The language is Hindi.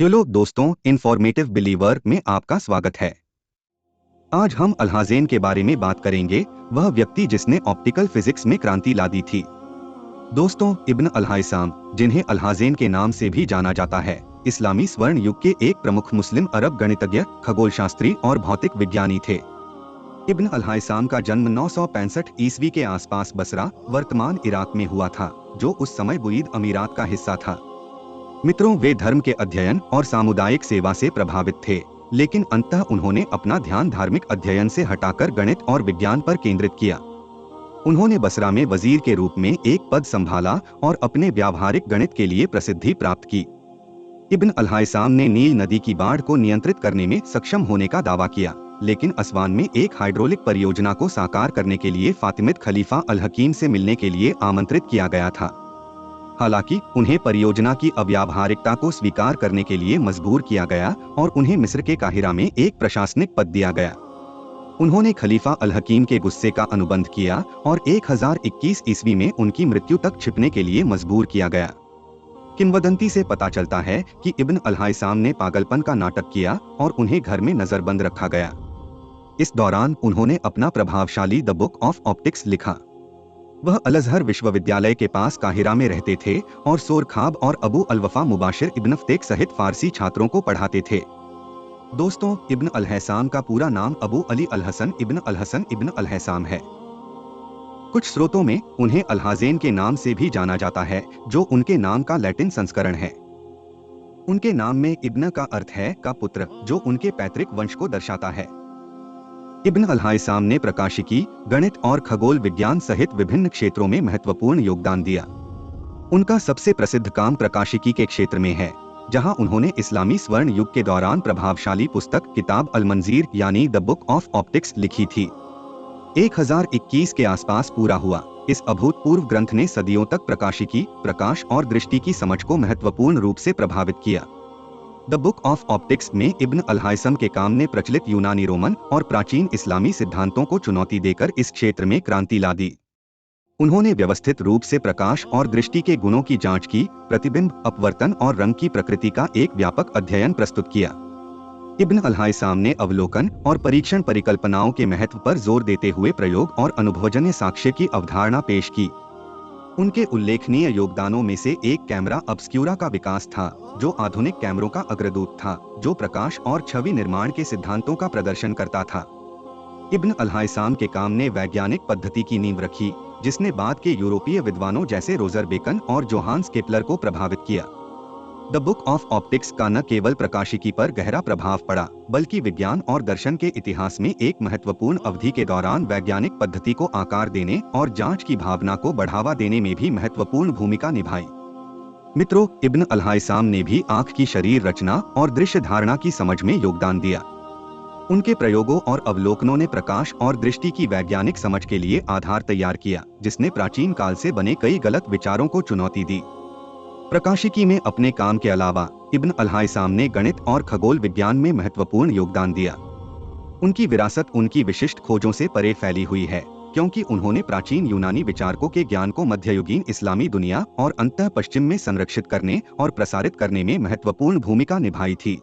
हेलो दोस्तों, इंफॉर्मेटिव बिलीवर में आपका स्वागत है। आज हम अल्हाज़ेन के बारे में बात करेंगे, वह व्यक्ति जिसने ऑप्टिकल फिजिक्स में क्रांति ला दी थी। दोस्तों, इब्न अल-हैसाम, जिन्हें अल्हाज़ेन के नाम से भी जाना जाता है, इस्लामी स्वर्ण युग के एक प्रमुख मुस्लिम अरब गणितज्ञ, खगोलशास्त्री और भौतिक विज्ञानी थे। इब्न अल-हैसाम का जन्म 965 ईस्वी के आसपास बसरा, वर्तमान इराक में हुआ था, जो उस समय बुईद अमीरात का हिस्सा था। मित्रों, वे धर्म के अध्ययन और सामुदायिक सेवा से प्रभावित थे, लेकिन अंततः उन्होंने अपना ध्यान धार्मिक अध्ययन से हटाकर गणित और विज्ञान पर केंद्रित किया। उन्होंने बसरा में वजीर के रूप में एक पद संभाला और अपने व्यावहारिक गणित के लिए प्रसिद्धि प्राप्त की। इब्न अल-हैसाम ने नील नदी की बाढ़ को नियंत्रित करने में सक्षम होने का दावा किया, लेकिन अस्वान में एक हाइड्रोलिक परियोजना को साकार करने के लिए फातिमिद खलीफा अल-हकीम से मिलने के लिए आमंत्रित किया गया था। हालांकि उन्हें परियोजना की अव्यावहारिकता को स्वीकार करने के लिए मजबूर किया गया और उन्हें मिस्र के काहिरा में एक प्रशासनिक पद दिया गया। उन्होंने खलीफा अल-हकीम के गुस्से का अनुबंध किया और 1021 ईस्वी में उनकी मृत्यु तक छिपने के लिए मजबूर किया गया। किंवदंती से पता चलता है कि इब्न अल-हैसाम ने पागलपन का नाटक किया और उन्हें घर में नजरबंद रखा गया। इस दौरान उन्होंने अपना प्रभावशाली द बुक ऑफ ऑप्टिक्स लिखा। वह अल-अज़हर विश्वविद्यालय के पास काहिरा में रहते थे और सोरखाब और अबू अल-वफा मुबाशिर इब्न फ़तेक सहित फारसी छात्रों को पढ़ाते थे। दोस्तों, इब्न अल-हैसाम का पूरा नाम अबू अली अल-हसन इब्न अल-हैसाम है। कुछ स्रोतों में उन्हें अल्हाज़ेन के नाम से भी जाना जाता है, जो उनके नाम का लैटिन संस्करण है। उनके नाम में इब्न का अर्थ है का पुत्र, जो उनके पैतृक वंश को दर्शाता है। इब्न अल-हैसाम ने प्रकाशिकी, गणित और खगोल विज्ञान सहित विभिन्न क्षेत्रों में महत्वपूर्ण योगदान दिया। उनका सबसे प्रसिद्ध काम प्रकाशिकी के क्षेत्र में है, जहां उन्होंने इस्लामी स्वर्ण युग के दौरान प्रभावशाली पुस्तक किताब अल-मंजीर यानी द बुक ऑफ ऑप्टिक्स लिखी थी। 1021 के आसपास पूरा हुआ इस अभूतपूर्व ग्रंथ ने सदियों तक प्रकाशिकी, प्रकाश और दृष्टि की समझ को महत्वपूर्ण रूप से प्रभावित किया। द बुक ऑफ ऑप्टिक्स में इब्न अल-हैसाम के काम ने प्रचलित यूनानी, रोमन और प्राचीन इस्लामी सिद्धांतों को चुनौती देकर इस क्षेत्र में क्रांति ला दी। उन्होंने व्यवस्थित रूप से प्रकाश और दृष्टि के गुणों की जांच की, प्रतिबिंब, अपवर्तन और रंग की प्रकृति का एक व्यापक अध्ययन प्रस्तुत किया। इब्न अल-हैसाम ने अवलोकन और परीक्षण परिकल्पनाओं के महत्व पर जोर देते हुए प्रयोग और अनुभवजन्य साक्ष्य की अवधारणा पेश की। उनके उल्लेखनीय योगदानों में से एक कैमरा ऑब्स्क्यूरा का विकास था, जो आधुनिक कैमरों का अग्रदूत था, जो प्रकाश और छवि निर्माण के सिद्धांतों का प्रदर्शन करता था। इब्न अल-हैसाम के काम ने वैज्ञानिक पद्धति की नींव रखी, जिसने बाद के यूरोपीय विद्वानों जैसे रोजर बेकन और जोहान्स केपलर को प्रभावित किया। द बुक ऑफ ऑप्टिक्स का न केवल प्रकाशिकी पर गहरा प्रभाव पड़ा, बल्कि विज्ञान और दर्शन के इतिहास में एक महत्वपूर्ण अवधि के दौरान वैज्ञानिक पद्धति को आकार देने और जांच की भावना को बढ़ावा देने में भी महत्वपूर्ण भूमिका निभाई। मित्रों, इब्न अल-हैसाम ने भी आँख की शरीर रचना और दृश्य धारणा की समझ में योगदान दिया। उनके प्रयोगों और अवलोकनों ने प्रकाश और दृष्टि की वैज्ञानिक समझ के लिए आधार तैयार किया, जिसने प्राचीन काल से बने कई गलत विचारों को चुनौती दी। प्रकाशिकी में अपने काम के अलावा इब्न अल-हैसाम ने गणित और खगोल विज्ञान में महत्वपूर्ण योगदान दिया। उनकी विरासत उनकी विशिष्ट खोजों से परे फैली हुई है, क्योंकि उन्होंने प्राचीन यूनानी विचारकों के ज्ञान को मध्ययुगीन इस्लामी दुनिया और अंततः पश्चिम में संरक्षित करने और प्रसारित करने में महत्वपूर्ण भूमिका निभाई थी।